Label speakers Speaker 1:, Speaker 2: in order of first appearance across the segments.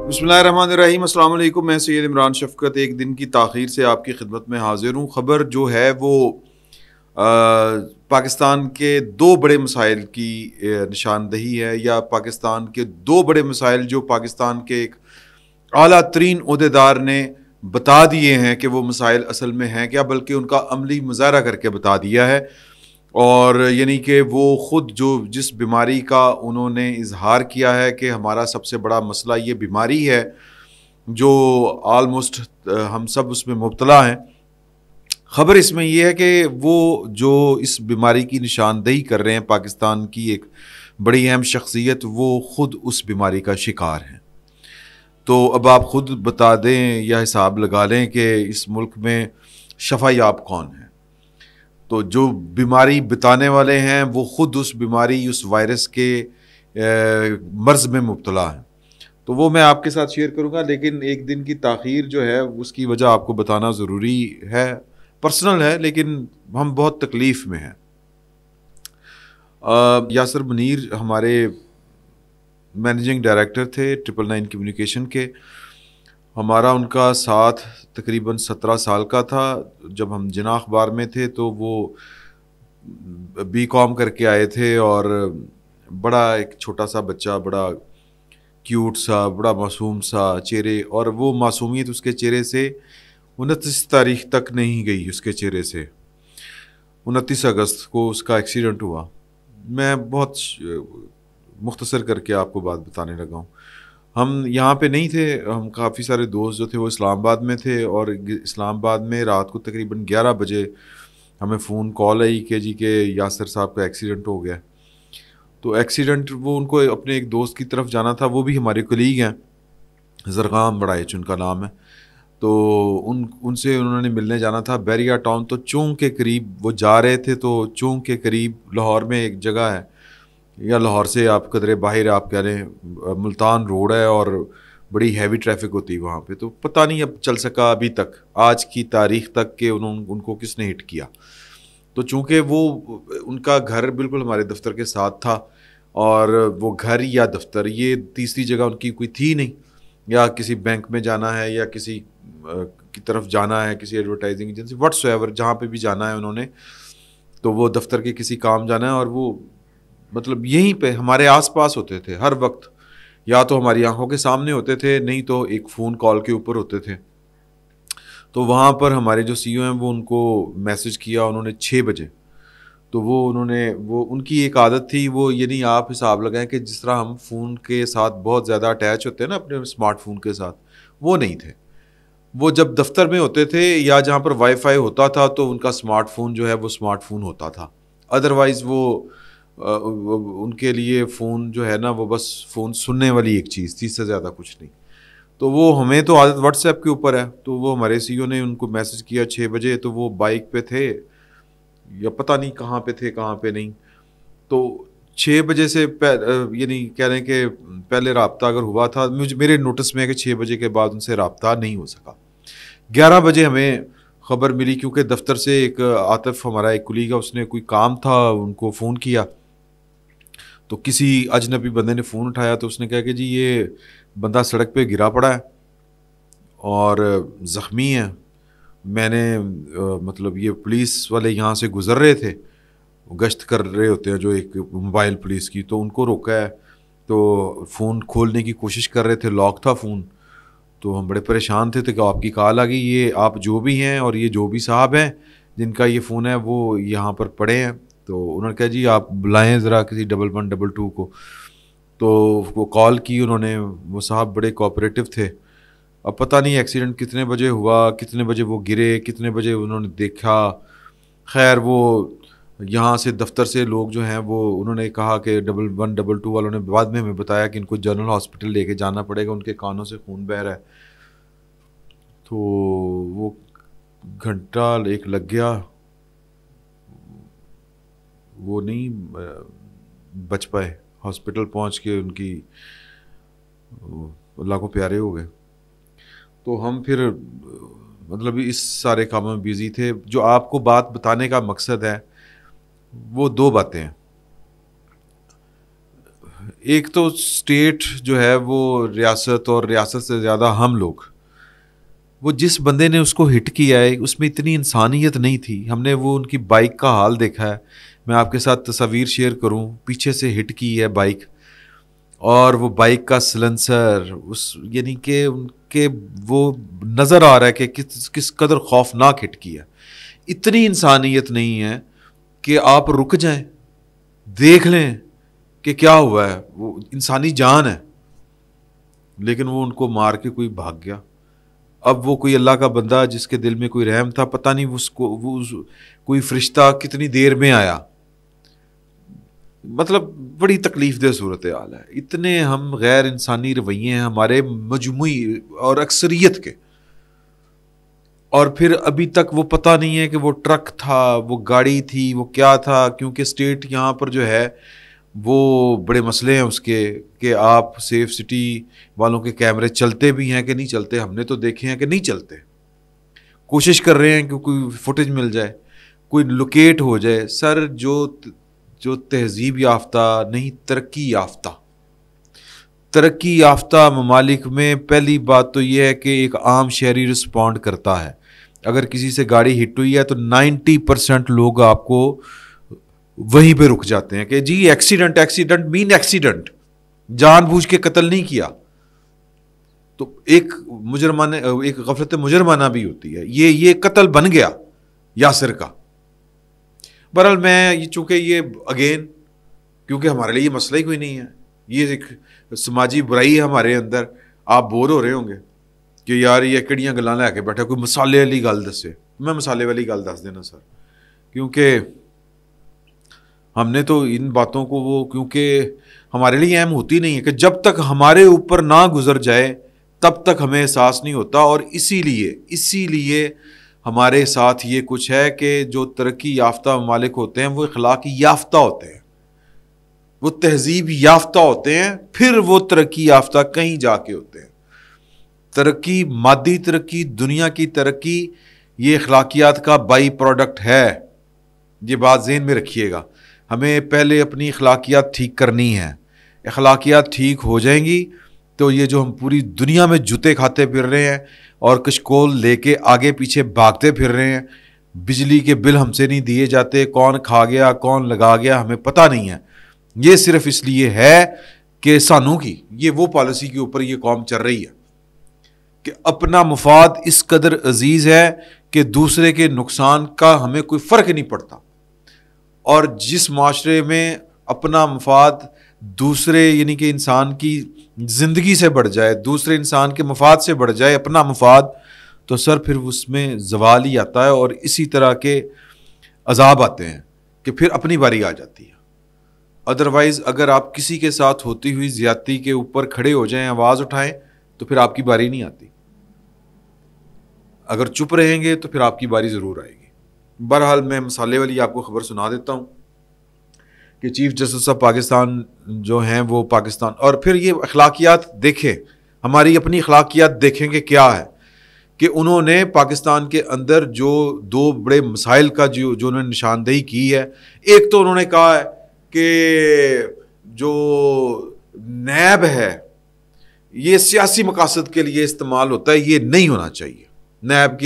Speaker 1: بسم اللہ الرحمن الرحیم. السلام علیکم. میں سید عمران شفقت ایک دن کی تاخیر سے آپ کی خدمت میں حاضر ہوں. خبر جو ہے وہ پاکستان کے دو بڑے مسائل کی نشاندہی ہے، یا پاکستان کے دو بڑے مسائل جو پاکستان کے ایک اعلیٰ ترین عہدیدار نے بتا دیے ہیں کہ وہ مسائل اصل میں ہیں کیا، بلکہ ان کا عملی مظاہرہ کر کے بتا دیا ہے. اور یعنی کہ وہ خود جس بیماری کا انہوں نے اظہار کیا ہے کہ ہمارا سب سے بڑا مسئلہ یہ بیماری ہے، جو آلموسٹ ہم سب اس میں مبتلا ہیں. خبر اس میں یہ ہے کہ وہ جو اس بیماری کی نشاندہی کر رہے ہیں، پاکستان کی ایک بڑی اہم شخصیت، وہ خود اس بیماری کا شکار ہیں. تو اب آپ خود بتا دیں یا حساب لگا لیں کہ اس ملک میں شفا یاب کون ہے. تو جو بیماری بتانے والے ہیں وہ خود اس بیماری، اس وائرس کے مرض میں مبتلا ہیں. تو وہ میں آپ کے ساتھ شیئر کروں گا، لیکن ایک دن کی تاخیر جو ہے اس کی وجہ آپ کو بتانا ضروری ہے. پرسنل ہے لیکن ہم بہت تکلیف میں ہیں. یاسر منیر ہمارے مینیجنگ ڈائریکٹر تھے 999 کمیونیکیشن کے. ہمارا ان کا ساتھ تقریباً 17 سال کا تھا. جب ہم جناح اخبار میں تھے تو وہ BCom کر کے آئے تھے، اور بڑا ایک چھوٹا سا بچہ، بڑا کیوٹ سا، بڑا معصوم سا چہرے، اور وہ معصومیت اس کے چہرے سے 29 تاریخ تک نہیں گئی. اس کے چہرے سے 29 اگست کو اس کا ایکسیڈنٹ ہوا. میں بہت مختصر کر کے آپ کو بات بتانے لگا ہوں. ہم یہاں پہ نہیں تھے، ہم کافی سارے دوست جو تھے وہ اسلام آباد میں تھے، اور اسلام آباد میں رات کو تقریباً 11 بجے ہمیں فون کال آئی کہ جی کہ یاسر صاحب کا ایکسیڈنٹ ہو گیا. تو ایکسیڈنٹ وہ ان کو اپنے ایک دوست کی طرف جانا تھا، وہ بھی ہمارے کلیگ ہیں، زرغام بڑائچ ان کا نام ہے. تو ان سے انہوں نے ملنے جانا تھا بیریا ٹاؤن. تو چونک کے قریب وہ جا رہے تھے، تو چونک کے قریب لاہور میں ایک جگہ ہے، یا لاہور سے آپ قدرے باہر آپ کہہ لیں، ملتان روڈ ہے، اور بڑی ہیوی ٹریفک ہوتی ہے وہاں پہ. تو پتہ نہیں اب چل سکا ابھی تک، آج کی تاریخ تک، کہ ان کو کس نے ہٹ کیا. تو چونکہ وہ ان کا گھر بالکل ہمارے دفتر کے ساتھ تھا، اور وہ گھر یا دفتر، یہ تیسری جگہ ان کی کوئی تھی نہیں. یا کسی بینک میں جانا ہے، یا کسی کی طرف جانا ہے، کسی ایڈورٹائزنگ ایجنسی، واٹس ایور جہاں پہ بھی جانا ہے انہوں نے، تو وہ دفتر کے کسی کام جانا ہے. اور وہ مطلب یہیں پہ ہمارے آس پاس ہوتے تھے ہر وقت، یا تو ہماری آنکھوں کے سامنے ہوتے تھے، نہیں تو ایک فون کال کے اوپر ہوتے تھے. تو وہاں پر ہمارے جو CEO ہیں وہ ان کو میسج کیا انہوں نے 6 بجے. تو وہ ان کی ایک عادت تھی، وہ یعنی آپ حساب لگائیں کہ جس طرح ہم فون کے ساتھ بہت زیادہ اٹیچ ہوتے ہیں نا اپنے اسمارٹ فون کے ساتھ، وہ نہیں تھے. وہ جب دفتر میں ہوتے تھے یا جہاں پر وائی فائی ہوتا تھا تو ان کا اسمارٹ فون جو ہے وہ اسمارٹ فون ہوتا تھا. ادروائز وہ ان کے لیے فون جو ہے نا وہ بس فون سننے والی ایک چیز تھی، اس سے زیادہ کچھ نہیں. تو وہ ہمیں تو عادت واٹس ایپ کے اوپر ہے. تو وہ ہمارے CEO نے ان کو میسج کیا 6 بجے. تو وہ بائک پہ تھے یا پتہ نہیں کہاں پہ تھے کہاں پہ نہیں. تو 6 بجے سے یعنی کہہ رہے ہیں کہ پہلے رابطہ اگر ہوا تھا، میرے نوٹس میں ہے کہ 6 بجے کے بعد ان سے رابطہ نہیں ہو سکا. 11 بجے ہمیں خبر ملی، کیونکہ دفتر سے ایک عاطف ہمارا ایک کلیگ ہے، اس نے کوئی کام تھا ان کو فون کیا. تو کسی اجنبی بندے نے فون اٹھایا، تو اس نے کہا کہ جی یہ بندہ سڑک پہ گرا پڑا ہے اور زخمی ہے. میں نے مطلب یہ پولیس والے یہاں سے گزر رہے تھے، گشت کر رہے ہوتے ہیں جو ایک موبائل پولیس کی، تو ان کو روکا ہے. تو فون کھولنے کی کوشش کر رہے تھے، لاک تھا فون. تو ہم بڑے پریشان تھے کہ آپ کی کال آ گئی، یہ آپ جو بھی ہیں اور یہ جو بھی صاحب ہیں جن کا یہ فون ہے وہ یہاں پر پڑے ہیں. تو انہوں نے کہا جی آپ بلائیں ذرا کسی 1122 کو. تو وہ کال کی انہوں نے، وہ صاحب بڑے کوآپریٹو تھے. اب پتہ نہیں ایکسیڈنٹ کتنے بجے ہوا، کتنے بجے وہ گرے، کتنے بجے انہوں نے دیکھا. خیر وہ یہاں سے دفتر سے لوگ جو ہیں وہ انہوں نے کہا کہ 1122 والوں نے بعد میں ہمیں بتایا کہ ان کو جنرل ہاسپٹل لے کے جانا پڑے گا، ان کے کانوں سے خون بہہ رہا ہے. تو وہ گھنٹہ ایک لگ گیا، وہ نہیں بچ پائے. ہاسپٹل پہنچ کے ان کی اللہ کو پیارے ہو گئے. تو ہم پھر مطلب اس سارے کاموں میں بیزی تھے. جو آپ کو بات بتانے کا مقصد ہے وہ دو باتیں ہیں. ایک تو اسٹیٹ جو ہے وہ ریاست، اور ریاست سے زیادہ ہم لوگ، وہ جس بندے نے اس کو ہٹ کیا ہے اس میں اتنی انسانیت نہیں تھی. ہم نے وہ ان کی بائک کا حال دیکھا ہے. میں آپ کے ساتھ تصاویر شیئر کروں، پیچھے سے ہٹ کی ہے بائک، اور وہ بائک کا سلنسر یعنی کہ ان کے وہ نظر آ رہا ہے کہ کس قدر خوفناک ہٹ کیا. اتنی انسانیت نہیں ہے کہ آپ رک جائیں، دیکھ لیں کہ کیا ہوا ہے. وہ انسانی جان ہے، لیکن وہ ان کو مار کے کوئی بھاگ گیا. اب وہ کوئی اللہ کا بندہ جس کے دل میں کوئی رحم تھا، پتہ نہیں اس کو کوئی فرشتہ کتنی دیر میں آیا. مطلب بڑی تکلیف دہ صورتحال ہے. اتنے ہم غیر انسانی رویے ہیں ہمارے مجموعی اور اکثریت کے. اور پھر ابھی تک وہ پتہ نہیں ہے کہ وہ ٹرک تھا، وہ گاڑی تھی، وہ کیا تھا. کیونکہ اسٹیٹ یہاں پر جو ہے وہ بڑے مسئلے ہیں اس کے کہ آپ سیف سٹی والوں کے کیمرے چلتے بھی ہیں کہ نہیں چلتے. ہم نے تو دیکھے ہیں کہ نہیں چلتے. کوشش کر رہے ہیں کہ کوئی فوٹیج مل جائے، کوئی لوکیٹ ہو جائے. سر جو تہذیب یافتہ نہیں، ترقی یافتہ ممالک میں پہلی بات تو یہ ہے کہ ایک عام شہری رسپونڈ کرتا ہے. اگر کسی سے گاڑی ہٹ ہوئی ہے تو 90% لوگ آپ کو وہیں پہ رک جاتے ہیں کہ جی ایکسیڈنٹ، جان بوجھ کے قتل نہیں کیا. تو ایک غفلت مجرمانہ بھی ہوتی ہے. یہ قتل بن گیا یاسر کا. بہرحال میں چونکہ یہ اگین کیونکہ ہمارے لیے یہ مسئلہ ہی کوئی نہیں ہے، یہ ایک سماجی برائی ہے ہمارے اندر. آپ بور ہو رہے ہوں گے کہ یار یہ کڑیاں گلاں لے کے بیٹھا، کوئی مسالے والی گل دسے. میں مسالے والی گل دس دینا سر، کیونکہ ہم نے تو ان باتوں کو وہ کیونکہ ہمارے لیے اہم ہوتی نہیں ہے کہ جب تک ہمارے اوپر نہ گزر جائے تب تک ہمیں احساس نہیں ہوتا. اور اسی لیے ہمارے ساتھ یہ کچھ ہے کہ جو ترقی یافتہ ممالک ہوتے ہیں وہ اخلاق یافتہ ہوتے ہیں، وہ تہذیب یافتہ ہوتے ہیں، پھر وہ ترقی یافتہ کہیں جا کے ہوتے ہیں. ترقی، مادی ترقی، دنیا کی ترقی، یہ اخلاقیات کا بائی پروڈکٹ ہے. یہ بات ذہن میں رکھیے گا. ہمیں پہلے اپنی اخلاقیات ٹھیک کرنی ہے. اخلاقیات ٹھیک ہو جائیں گی تو یہ جو ہم پوری دنیا میں جوتے کھاتے پھر رہے ہیں اور کشکول لے کے آگے پیچھے بھاگتے پھر رہے ہیں، بجلی کے بل ہم سے نہیں دیے جاتے، کون کھا گیا کون لگا گیا ہمیں پتہ نہیں ہے. یہ صرف اس لیے ہے کہ سانوں کی یہ وہ پالیسی کے اوپر یہ قوم چل رہی ہے کہ اپنا مفاد اس قدر عزیز ہے کہ دوسرے کے نقصان کا ہمیں کوئی فرق نہیں پڑتا. اور جس معاشرے میں اپنا مفاد دوسرے یعنی کہ انسان کی زندگی سے بڑھ جائے، دوسرے انسان کے مفاد سے بڑھ جائے اپنا مفاد، تو سر پھر اس میں زوال ہی آتا ہے اور اسی طرح کے عذاب آتے ہیں کہ پھر اپنی باری آ جاتی ہے. ادروائز اگر آپ کسی کے ساتھ ہوتی ہوئی زیادتی کے اوپر کھڑے ہو جائیں، آواز اٹھائیں، تو پھر آپ کی باری نہیں آتی. اگر چپ رہیں گے تو پھر آپ کی باری ضرور آئے گی. بہرحال میں مسالے والی آپ کو خبر سنا دیتا ہوں کہ چیف جسٹس آف پاکستان جو ہیں وہ پاکستان، اور پھر یہ اخلاقیات دیکھیں، ہماری اپنی اخلاقیات دیکھیں کہ کیا ہے کہ انہوں نے پاکستان کے اندر جو دو بڑے مسائل کا جو انہوں نے نشاندہی کی ہے. ایک تو انہوں نے کہا ہے کہ جو نیب ہے یہ سیاسی مقاصد کے لیے استعمال ہوتا ہے، یہ نہیں ہونا چاہیے. نیب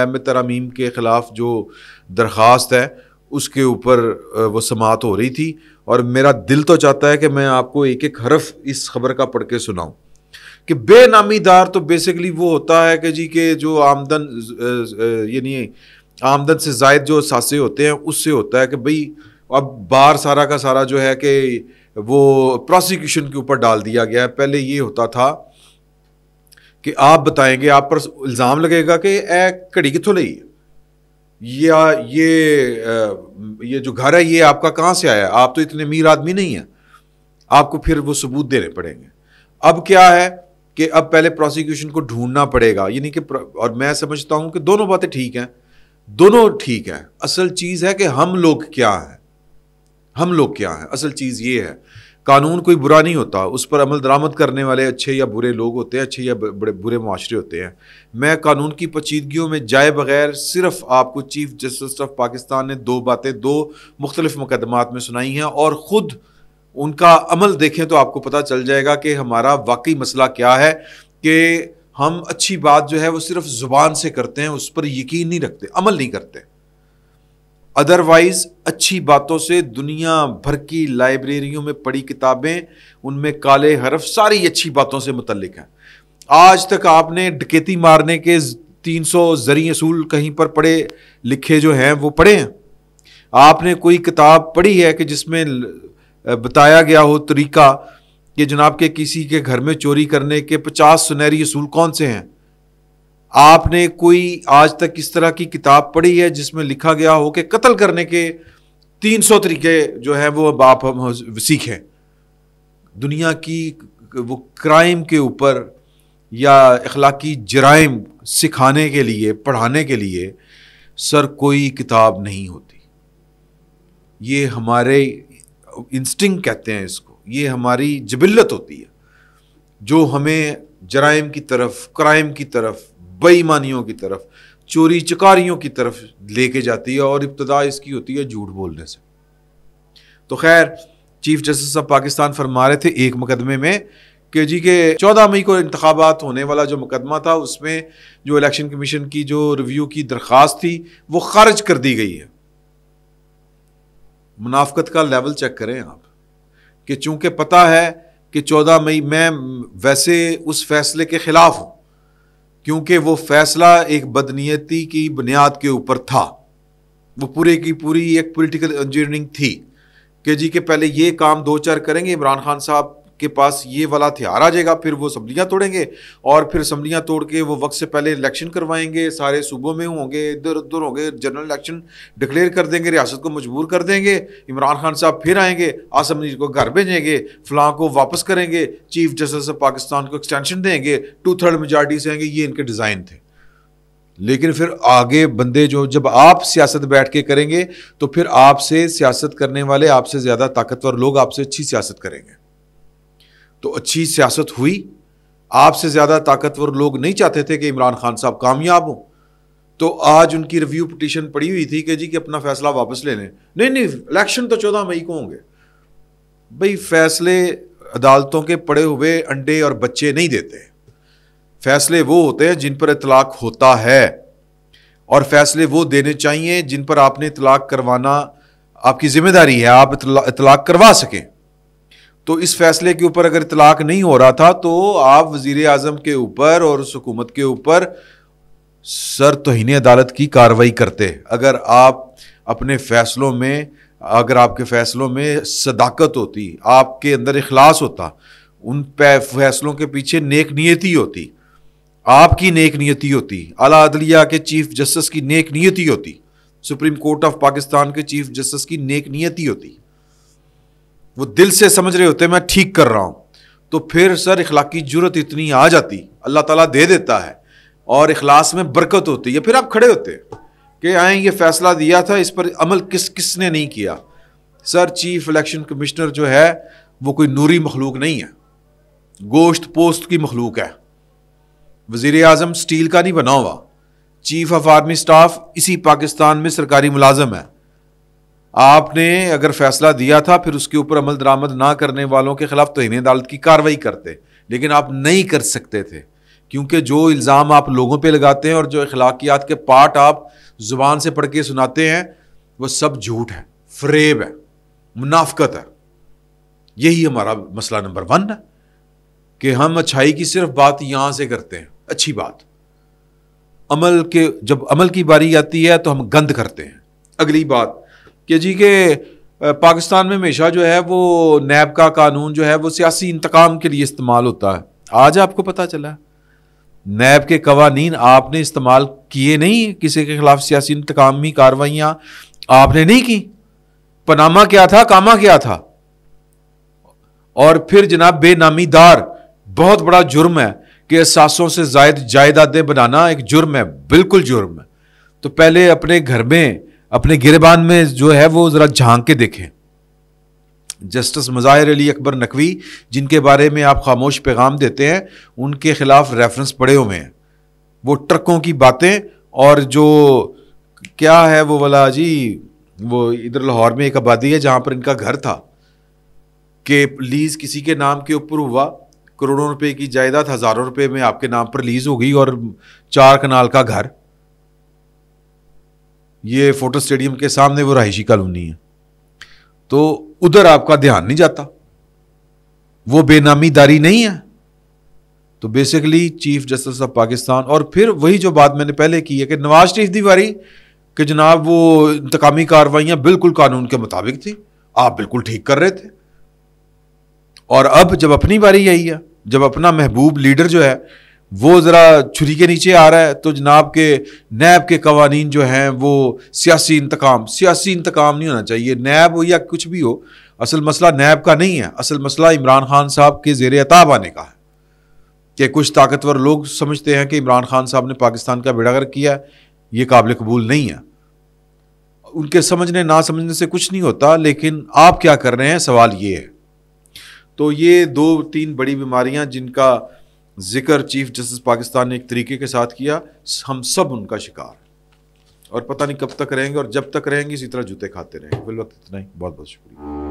Speaker 1: میں ترامیم کے خلاف جو درخواست ہے اس کے اوپر وہ سماعت ہو رہی تھی، اور میرا دل تو چاہتا ہے کہ میں آپ کو ایک ایک حرف اس خبر کا پڑھ کے سناؤں کہ بے نامی دار تو بیسیکلی وہ ہوتا ہے کہ جی کہ جو آمدن یعنی آمدن سے زائد جو اثاثے ہوتے ہیں اس سے ہوتا ہے کہ بھئی اب بار سارا کا سارا جو ہے کہ وہ پروسیکیوشن کے اوپر ڈال دیا گیا ہے. پہلے یہ ہوتا تھا کہ آپ بتائیں گے، آپ پر الزام لگے گا کہ اے کڑی کتھوں لئی ہے، یا یہ جو گھر ہے یہ آپ کا کہاں سے آیا، آپ تو اتنے امیر آدمی نہیں ہیں، آپ کو پھر وہ ثبوت دینے پڑیں گے. اب کیا ہے کہ اب پہلے پروسیکیوشن کو ڈھونڈنا پڑے گا، یعنی کہ اور میں سمجھتا ہوں کہ دونوں باتیں ٹھیک ہیں، دونوں ٹھیک ہیں. اصل چیز ہے کہ ہم لوگ کیا ہیں، اصل چیز یہ ہے. قانون کوئی برا نہیں ہوتا، اس پر عمل درآمد کرنے والے اچھے یا برے لوگ ہوتے ہیں، اچھے یا برے معاشرے ہوتے ہیں. میں قانون کی پیچیدگیوں میں جائے بغیر صرف آپ کو چیف جسٹس آف پاکستان نے دو مختلف مقدمات میں سنائی ہیں، اور خود ان کا عمل دیکھیں تو آپ کو پتہ چل جائے گا کہ ہمارا واقعی مسئلہ کیا ہے، کہ ہم اچھی بات جو ہے وہ صرف زبان سے کرتے ہیں، اس پر یقین نہیں رکھتے، عمل نہیں کرتے. ادروائز اچھی باتوں سے دنیا بھر کی لائبریریوں میں پڑھی کتابیں، ان میں کالے حرف ساری اچھی باتوں سے متعلق ہیں. آج تک آپ نے ڈکیتی مارنے کے 300 زرعی اصول کہیں پر پڑھے لکھے جو ہیں وہ پڑھے ہیں؟ آپ نے کوئی کتاب پڑھی ہے کہ جس میں بتایا گیا ہو طریقہ کہ جناب کے کسی کے گھر میں چوری کرنے کے 50 سنہری اصول کون سے ہیں؟ آپ نے کوئی آج تک اس طرح کی کتاب پڑھی ہے جس میں لکھا گیا ہو کہ قتل کرنے کے 300 طریقے جو ہیں وہ آپ سیکھیں؟ دنیا کی وہ کرائم کے اوپر یا اخلاقی جرائم سکھانے کے لیے، پڑھانے کے لیے سر کوئی کتاب نہیں ہوتی. یہ ہمارے انسٹنکٹ کہتے ہیں اس کو، یہ ہماری جبلت ہوتی ہے جو ہمیں جرائم کی طرف، کرائم کی طرف، بے ایمانیوں کی طرف، چوری چکاریوں کی طرف لے کے جاتی ہے، اور ابتدا اس کی ہوتی ہے جھوٹ بولنے سے. تو خیر، چیف جسٹس آف پاکستان فرما رہے تھے ایک مقدمے میں کہ جی کہ 14 مئی کو انتخابات ہونے والا جو مقدمہ تھا اس میں جو الیکشن کمیشن کی جو ریویو کی درخواست تھی وہ خارج کر دی گئی ہے. منافقت کا لیول چیک کریں آپ کہ چونکہ پتہ ہے کہ 14 مئی میں ویسے اس فیصلے کے خلاف ہوں، کیونکہ وہ فیصلہ ایک بدنیتی کی بنیاد کے اوپر تھا، وہ پورے کی پوری ایک پولیٹیکل انجینئرنگ تھی کہ جی کہ پہلے یہ کام 2-4 کریں گے، عمران خان صاحب کے پاس یہ والا ہتھیار آ جائے گا، پھر وہ اسمبلیاں توڑیں گے، اور پھر اسمبلیاں توڑ کے وہ وقت سے پہلے الیکشن کروائیں گے، سارے صوبوں میں ہوں گے، ادھر ادھر ہوں گے، جنرل الیکشن ڈکلیئر کر دیں گے، ریاست کو مجبور کر دیں گے، عمران خان صاحب پھر آئیں گے، آصم منیر کو گھر بھیجیں گے، فلاں کو واپس کریں گے، چیف جسٹس آف پاکستان کو ایکسٹینشن دیں گے، 2/3 میجارٹی سے آئیں گے. یہ ان کے ڈیزائن تھے. لیکن پھر آگے بندے جو جب آپ سیاست بیٹھ کے کریں گے تو پھر آپ سے سیاست کرنے والے، آپ سے زیادہ طاقتور لوگ آپ سے اچھی سیاست کریں گے. تو اچھی سیاست ہوئی. آپ سے زیادہ طاقتور لوگ نہیں چاہتے تھے کہ عمران خان صاحب کامیاب ہوں، تو آج ان کی ریویو پٹیشن پڑی ہوئی تھی کہ جی کہ اپنا فیصلہ واپس لے لیں. نہیں، الیکشن تو 14 مئی کو ہوں گے. بھئی فیصلے عدالتوں کے پڑے ہوئے انڈے اور بچے نہیں دیتے. فیصلے وہ ہوتے ہیں جن پر اطلاق ہوتا ہے، اور فیصلے وہ دینے چاہیے جن پر آپ نے اطلاق کروانا آپ کی ذمہ داری ہے، آپ اطلاق کروا سکیں. تو اس فیصلے کے اوپر اگر اطلاق نہیں ہو رہا تھا تو آپ وزیر اعظم کے اوپر اور اس حکومت کے اوپر سر توہین عدالت کی کارروائی کرتے. اگر آپ اپنے فیصلوں میں، اگر آپ کے فیصلوں میں صداقت ہوتی، آپ کے اندر اخلاص ہوتا، ان فیصلوں کے پیچھے نیک نیتی ہوتی، آپ کی نیک نیتی ہوتی، اعلیٰ عدلیہ کے چیف جسٹس کی نیک نیتی ہوتی، سپریم کورٹ آف پاکستان کے چیف جسٹس کی نیک نیتی ہوتی، وہ دل سے سمجھ رہے ہوتے میں ٹھیک کر رہا ہوں، تو پھر سر اخلاقی جرت اتنی آ جاتی، اللہ تعالیٰ دے دیتا ہے، اور اخلاص میں برکت ہوتی ہے. پھر آپ کھڑے ہوتے کہ آئیں یہ فیصلہ دیا تھا، اس پر عمل کس نے نہیں کیا. سر چیف الیکشن کمشنر جو ہے وہ کوئی نوری مخلوق نہیں ہے، گوشت پوست کی مخلوق ہے. وزیر اعظم سٹیل کا نہیں بنا ہوا، چیف آف آرمی سٹاف اسی پاکستان میں سرکاری ملازم ہے. آپ نے اگر فیصلہ دیا تھا پھر اس کے اوپر عمل درآمد نہ کرنے والوں کے خلاف توہین عدالت کی کارروائی کرتے، لیکن آپ نہیں کر سکتے تھے، کیونکہ جو الزام آپ لوگوں پہ لگاتے ہیں اور جو اخلاقیات کے پارٹ آپ زبان سے پڑھ کے سناتے ہیں وہ سب جھوٹ ہے، فریب ہے، منافقت ہے. یہی ہمارا مسئلہ نمبر 1 ہے کہ ہم اچھائی کی صرف بات یہاں سے کرتے ہیں، اچھی بات. جب عمل کی باری آتی ہے تو ہم گند کرتے ہیں. اگلی بات کہ جی کہ پاکستان میں ہمیشہ جو ہے وہ نیب کا قانون جو ہے وہ سیاسی انتقام کے لیے استعمال ہوتا ہے. آج آپ کو پتہ چلا نیب کے قوانین آپ نے استعمال کیے نہیں، کسی کے خلاف سیاسی انتقامی کارروائیاں آپ نے نہیں کی. پاناما کیا تھا، کاما کیا تھا، اور پھر جناب بے نامی دار بہت بڑا جرم ہے کہ اثاثوں سے زائد جائیدادیں بنانا ایک جرم ہے، بالکل جرم ہے. تو پہلے اپنے گھر میں، اپنے گریبان میں جو ہے وہ ذرا جھانک کے دیکھیں. جسٹس مظاہر علی اکبر نقوی جن کے بارے میں آپ خاموش پیغام دیتے ہیں، ان کے خلاف ریفرنس پڑے ہوئے ہیں. وہ ٹرکوں کی باتیں، اور جو کیا ہے وہ والا جی، وہ ادھر لاہور میں ایک آبادی ہے جہاں پر ان کا گھر تھا، کہ لیز کسی کے نام کے اوپر ہوا, کروڑوں روپے کی جائیداد ہزاروں روپے میں آپ کے نام پر لیز ہو گئی, اور 4 کنال کا گھر, یہ فوٹو اسٹیڈیم کے سامنے وہ رہائشی کالونی ہے, تو ادھر آپ کا دھیان نہیں جاتا, وہ بے نامی داری نہیں ہے. تو basically chief justice of Pakistan, اور پھر وہی جو بات میں نے پہلے کی ہے کہ نواز شریف دی باری کہ جناب وہ انتقامی کارروائیاں بالکل قانون کے مطابق تھی, آپ بالکل ٹھیک کر رہے تھے, اور اب جب اپنی باری آئی ہے, جب اپنا محبوب لیڈر جو ہے وہ ذرا چھری کے نیچے آ رہا ہے, تو جناب کے نیب کے قوانین جو ہیں وہ سیاسی انتقام نہیں ہونا چاہیے. نیب ہو یا کچھ بھی ہو, اصل مسئلہ نیب کا نہیں ہے, اصل مسئلہ عمران خان صاحب کے زیر عتاب آنے کا ہے, کہ کچھ طاقتور لوگ سمجھتے ہیں کہ عمران خان صاحب نے پاکستان کا بیڑا غرق کیا, یہ قابل قبول نہیں ہے. ان کے سمجھنے نہ سمجھنے سے کچھ نہیں ہوتا, لیکن آپ کیا کر رہے ہیں, سوال یہ ہے. تو یہ 2-3 بڑی بیماریاں جن کا ذکر چیف جسٹس پاکستان نے ایک طریقے کے ساتھ کیا, ہم سب ان کا شکار ہیں, اور پتہ نہیں کب تک رہیں گے, اور جب تک رہیں گے اسی طرح جوتے کھاتے رہیں گے. فی الوقت اتنا ہی, بہت بہت شکریہ.